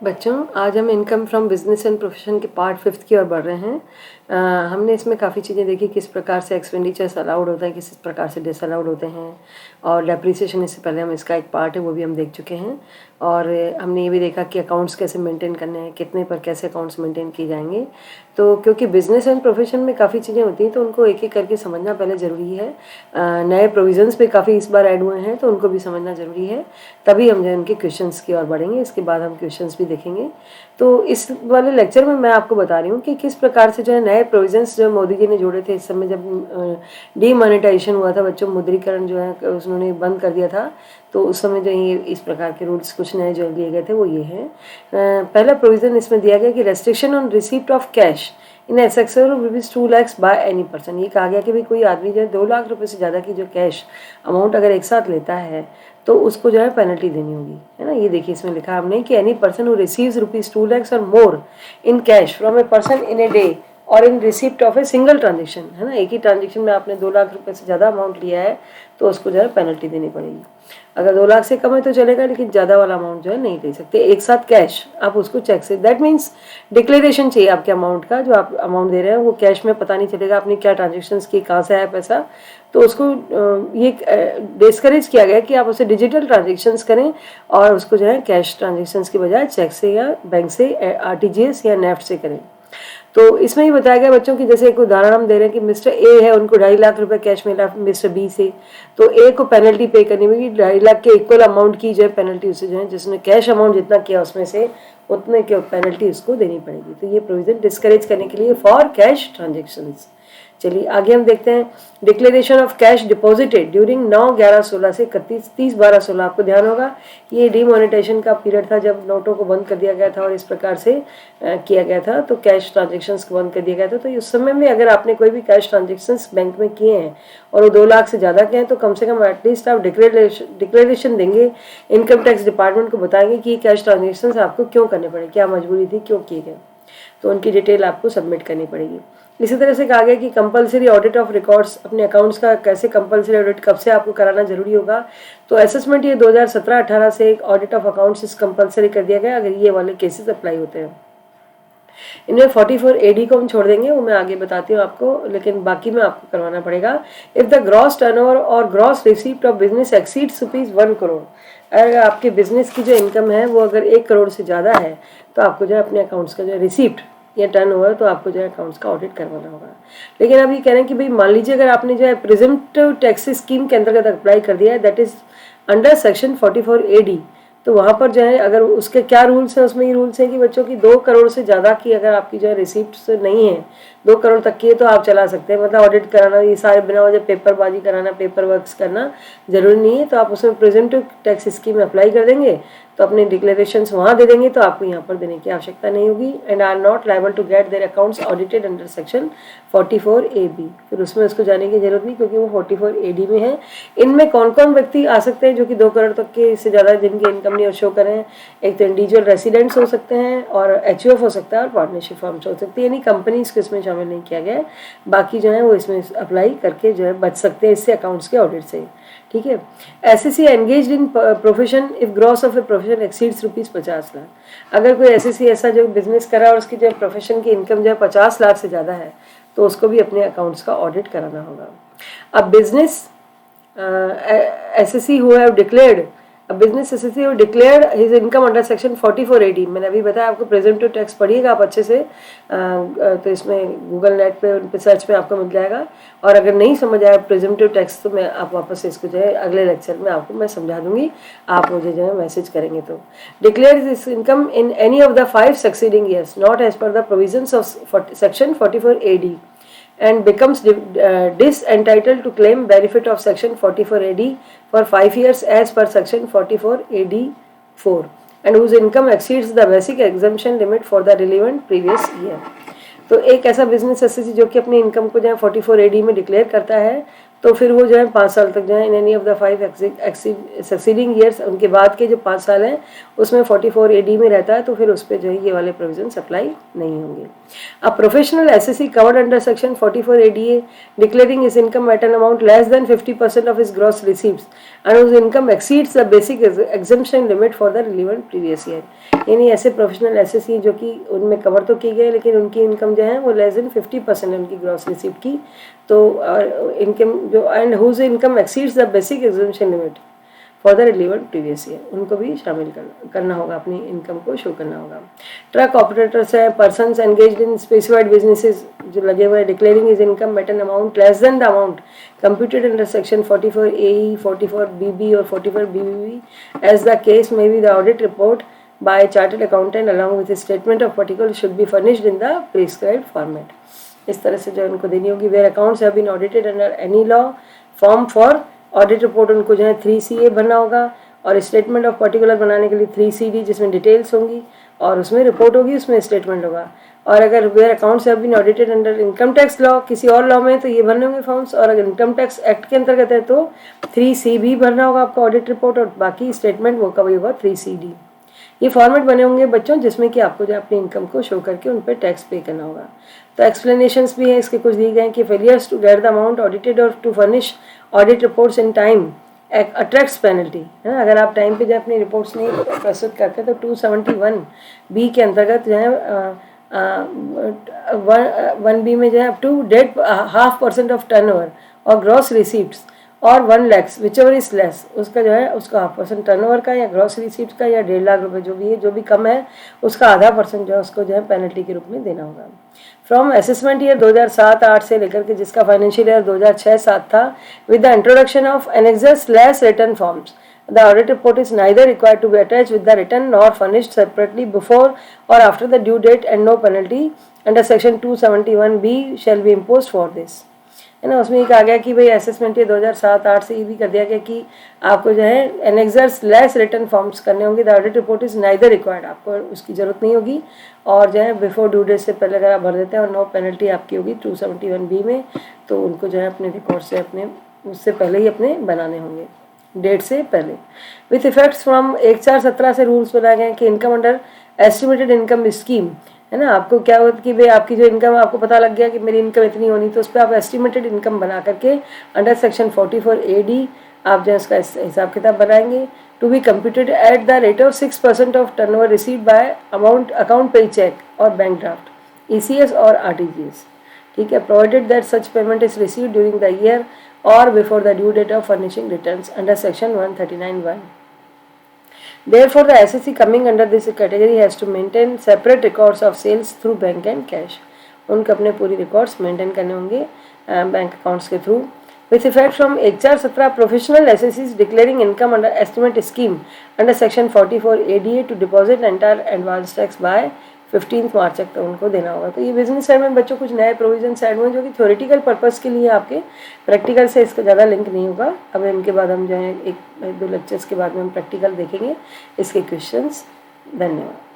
बच्चों, आज हम income from business and profession के पार्ट 5 की ओर बढ़ रहे हैं। हमने इसमें काफ़ी चीज़ें देखी, किस प्रकार से एक्सपेंडिचर्स अलाउड होता है, किस प्रकार से डिसअलाउड होते हैं, और डेप्रिसिएशन इससे पहले हम इसका एक पार्ट है वो भी हम देख चुके हैं। और हमने ये भी देखा कि अकाउंट्स कैसे मेंटेन करने हैं, कितने पर कैसे अकाउंट्स मेंटेन किए जाएंगे। तो क्योंकि बिजनेस एंड प्रोफेशन में काफ़ी चीज़ें होती हैं तो उनको एक एक करके समझना पहले ज़रूरी है। नए प्रोविजंस पे काफ़ी इस बार ऐड हुए हैं तो उनको भी समझना ज़रूरी है, तभी हम जो है उनके क्वेश्चंस की ओर बढ़ेंगे। इसके बाद हम क्वेश्चंस भी देखेंगे। तो इस वाले लेक्चर में मैं आपको बता रही हूँ कि किस प्रकार से जो है नए प्रोविजंस जो मोदी जी ने जोड़े थे इस समय जब डीमोनेटाइजेशन हुआ था, बच्चों मुद्रीकरण जो है उन्होंने बंद कर दिया था, तो उस समय जो ये इस प्रकार के रूल्स कुछ नए जो लिए गए थे वो ये हैं। पहला प्रोविज़न इसमें दिया गया कि restriction on receipt of cash in excess of rupees 2 lakh by any person. ये कहा गया कि भाई कोई आदमी जो है 2 लाख रुपए से ज़्यादा की जो कैश अमाउंट अगर एक साथ लेता है तो उसको जो है पेनल्टी देनी होगी, है ना। ये देखिए इसमें लिखा हमने कि any person who receives rupees 2 lakhs और more in cash from a person in a day और in receipt of a single transaction, है ना, एक ही ट्रांजेक्शन में आपने 2 लाख रुपए से ज़्यादा अमाउंट लिया है तो उसको जो है पेनल्टी देनी पड़ेगी। अगर 2 लाख से कम है तो चलेगा, लेकिन ज़्यादा वाला अमाउंट जो है नहीं दे सकते एक साथ कैश। आप उसको चेक से, दैट मीन्स डिक्लेरेशन चाहिए आपके अमाउंट का, जो आप अमाउंट दे रहे हैं वो कैश में पता नहीं चलेगा आपने क्या ट्रांजेक्शन्स की, कहाँ से आया पैसा। तो उसको ये डिस्करेज किया गया कि आप उसे डिजिटल ट्रांजेक्शन्स करें और उसको जो है कैश ट्रांजेक्शन्स की बजाय चेक से या बैंक से आरटीजीएस या नेफ्ट से करें। तो इसमें ही बताया गया बच्चों की, जैसे एक उदाहरण हम दे रहे हैं कि मिस्टर ए है, उनको 2.5 लाख रुपए कैश मिला मिस्टर बी से, तो ए को पेनल्टी पे करनी होगी 2.5 लाख के इक्वल अमाउंट की जो है पेनल्टी उसे जो है जिसने कैश अमाउंट जितना किया उसमें से उतने की पेनल्टी उसको देनी पड़ेगी। तो ये प्रोविजन डिस्करेज करने के लिए फॉर कैश ट्रांजेक्शन्स। चलिए आगे हम देखते हैं। Declaration of cash deposited during 9/11/16 से 31/30/12/16। आपको ध्यान होगा ये डीमोनेटाइजेशन का पीरियड था जब नोटों को बंद कर दिया गया था और इस प्रकार से किया गया था, तो कैश ट्रांजेक्शन्स को बंद कर दिया गया था। तो उस समय में अगर आपने कोई भी कैश ट्रांजेक्शन्स बैंक में किए हैं और वो 2 लाख से ज़्यादा के हैं तो कम से कम एटलीस्ट आप डिक्लेरेशन देंगे, इनकम टैक्स डिपार्टमेंट को बताएंगे कि ये कैश ट्रांजेक्शन्स आपको क्यों करने पड़े, क्या मजबूरी थी, क्यों किए गए, तो उनकी डिटेल आपको सबमिट करनी पड़ेगी। इसी तरह से कहा गया कि कंपलसरी ऑडिट ऑफ रिकॉर्ड्स, अपने अकाउंट्स का कैसे कंपलसरी ऑडिट कब से आपको कराना जरूरी होगा। तो असेसमेंट ये 2017-18 से एक ऑडिट ऑफ अकाउंट्स कंपलसरी कर दिया गया अगर ये वाले केसेस अप्लाई होते हैं। इनमें 44 AD को हम छोड़ देंगे, वो मैं आगे बताती हूँ आपको, लेकिन बाकी में आपको करवाना पड़ेगा। इफ द ग्रॉस टर्नओवर और gross receipt of business exceeds ₹1 crore, अगर आपके बिजनेस की जो इनकम है वो अगर 1 करोड़ से ज़्यादा है तो आपको जो है अपने अकाउंट्स का जो रिसीप्ट या टर्नओवर तो आपको जो है अकाउंट्स का ऑडिट करवाना होगा। लेकिन अब ये कह रहे हैं कि भाई मान लीजिए अगर आपने जो है प्रिजम्प्टिव टैक्स स्कीम के अंतर्गत अप्लाई कर दिया है, that is under section 44 AD, तो वहाँ पर जो है अगर उसके क्या रूल्स हैं, उसमें ये रूल्स हैं कि बच्चों की 2 करोड़ से ज़्यादा की अगर आपकी जो है रिसिप्ट नहीं है, 2 करोड़ तक की है तो आप चला सकते हैं। मतलब ऑडिट कराना ये सारे बिना वजह पेपरबाजी कराना, पेपर वर्क्स करना जरूरी नहीं है। तो आप उसमें प्रेजेंटिव टैक्स स्कीम अप्लाई कर देंगे तो अपने डिक्लेरेशंस वहाँ दे देंगे, तो आपको यहाँ पर देने की आवश्यकता नहीं होगी। And are not liable to get their accounts audited under section 44 AB। फिर उसमें उसको जाने की जरूरत नहीं क्योंकि वो 44 AD में है। इनमें कौन कौन व्यक्ति आ सकते हैं जो कि 2 करोड़ तक के इससे ज़्यादा जिनकी इनकम नहीं शो करें। एक तो इंडिविजुअल रेसिडेंट्स हो सकते हैं और HUF हो सकता है और पार्टनरशिप फर्म्स हो सकती है, यानी कंपनीज को इसमें शामिल नहीं किया गया है। बाकी जो है वो इसमें अप्लाई करके जो है बच सकते हैं इससे अकाउंट्स के ऑडिट से। ठीक है। SSC engaged in profession if gross of a profession exceeds ₹50 lakh. अगर कोई SSC ऐसा जो बिजनेस करा और उसकी जो प्रोफेशन की इनकम जो है 50 लाख से ज़्यादा है तो उसको भी अपने अकाउंट्स का ऑडिट कराना होगा। अब business SSC who have declared, business SSC who declared his income under section 44 AD। मैंने अभी बताया आपको प्रेजेंटिव टैक्स पढ़िएगा आप अच्छे से, तो इसमें गूगल नेट पे उन पे सर्च में आपको मिल जाएगा। और अगर नहीं समझ आया प्रेजेंटिव टैक्स तो मैं आप वापस से इसको जो है अगले लेक्चर में आपको मैं समझा दूंगी, आप मुझे जो है मैसेज करेंगे। तो declare this income in any of the 5 succeeding years not as per the provisions of section 44 AD and becomes disentitled to claim benefit of section 44 AD for 5 years as per section 44 AD 4 and whose income exceeds the basic exemption limit for the relevant previous year। तो एक ऐसा business SSC जो कि अपनी income को जो है 44 AD में डिक्लेयर करता है तो फिर वो जो है 5 साल तक जो है इन any of the 5 succeeding years, उनके बाद के जो 5 साल हैं उसमें 44 AD में रहता है, तो फिर उस पर जो है ये वाले प्रोविजन अप्लाई नहीं होंगे। अब professional SSC covered under section 44 ADA declaring his income at an amount less than 50% of his gross receives and whose income exceeds the basic exemption limit for the relevant previous year. यानी ऐसे professional SSC जो कि उनमें cover तो की गए लेकिन उनकी इनकम जो है वो लेस देन 50% है उनकी ग्रॉस रिसीप्ट की, तो इनकम जो and whose income exceeds the basic exemption limit for the relevant previous year, उनको भी शामिल करना होगा, अपनी इनकम को शो करना होगा। ट्रक ऑपरेटर्स है, persons engaged in specified businesses जो लगे हुए हैं, declaring is income at an amount less than the amount computed under section 44 AE, 44 BB और 44 BBB as the case may be the audit report by chartered accountant along with a statement of particulars should be furnished in the prescribed format। इस तरह से जो उनको देनी होगी। where accounts have been audited under any law form for audit report उनको जो है 3CA भरना होगा और स्टेटमेंट ऑफ पर्टिकुलर बनाने के लिए 3CD जिसमें डिटेल्स होंगी और उसमें रिपोर्ट होगी, उसमें स्टेटमेंट होगा। और अगर where accounts have been audited under income tax law किसी और लॉ में तो ये भरने होंगे फॉर्म्स, और अगर इनकम टैक्स एक्ट के अंतर्गत है तो 3C भी भरना होगा आपका ऑडिट रिपोर्ट, और बाकी स्टेटमेंट वो कभी होगा 3CD। ये फॉर्मेट बने होंगे बच्चों जिसमें कि आपको जो अपनी इनकम को शो करके उन पर टैक्स पे करना होगा। तो एक्सप्लेनेशंस भी हैं इसके कुछ दिए गए हैं कि failures to get the amount audited और to furnish audit reports in time attracts penalty है ना। अगर आप टाइम पे जो अपनी रिपोर्ट्स नहीं प्रस्तुत करते तो 271B के अंतर्गत जो है 1B में जो है up to date 0.5% of turnover और ग्रॉस रिसीप्ट्स और 1 लाख विचएवर इज लेस, उसका जो है उसका 0.5% टर्नओवर का या ग्रॉस रिसीप्ट का या 1.5 लाख रुपए जो भी है, जो भी कम है उसका 0.5% जो है उसको जो है पेनल्टी के रूप में देना होगा। फ्रॉम असेसमेंट ईयर 2007-8 से लेकर के जिसका फाइनेंशियल ईयर 2006-7 था, with the introduction of annexures less return forms the audit report is neither required to be attached with the written nor furnished separately before or after the due date and no penalty under section 271B shall be imposed for this। है ना, उसमें ये कहा गया कि भाई assessment ये 2007-8 से ये भी कर दिया गया कि आपको जो है एनेक्सर्स लेस रिटर्न फॉर्म्स करने होंगे। The audit report is neither required, आपको उसकी जरूरत नहीं होगी, और जो है बिफोर ड्यू डेट से पहले अगर आप भर देते हैं और नो पेनल्टी आपकी होगी 271B में, तो उनको जो है अपने रिकॉर्ड से अपने उससे पहले ही अपने बनाने होंगे, डेट से पहले। विथ इफेक्ट्स फ्रॉम 1/4/17 से रूल्स बनाए गए कि income under estimated income scheme है ना, आपको क्या होता है कि भाई आपकी जो इनकम आपको पता लग गया कि मेरी इनकम इतनी होनी, तो उस पर आप एस्टिमेटेड इनकम बना करके अंडर सेक्शन 44 AD आप जो है उसका हिसाब किताब बनाएंगे। To be computed at the rate of 6% of turnover received by amount account pay cheque और बैंक ड्राफ्ट ECS और RTGS, ठीक है, provided that such payment is received during the year or before the due date of furnishing returns under section 139(1). Therefore, the SSC coming under this category has to maintain separate records of sales through bank and cash। उनको अपने पूरी records maintain करने होंगे bank accounts के through. With effect from 1/4/17, professional SSCs declaring income under estimate scheme under section 44 ADA to deposit entire advance tax by 15 मार्च तक तो उनको देना होगा। तो ये बिजनेस साइड में बच्चों कुछ नए प्रोविजन साइड में जो कि थ्योरेटिकल पर्पस के लिए आपके, प्रैक्टिकल से इसका ज़्यादा लिंक नहीं होगा। अब इनके बाद हम जो है 1-2 लेक्चर्स के बाद में हम प्रैक्टिकल देखेंगे इसके क्वेश्चंस। धन्यवाद।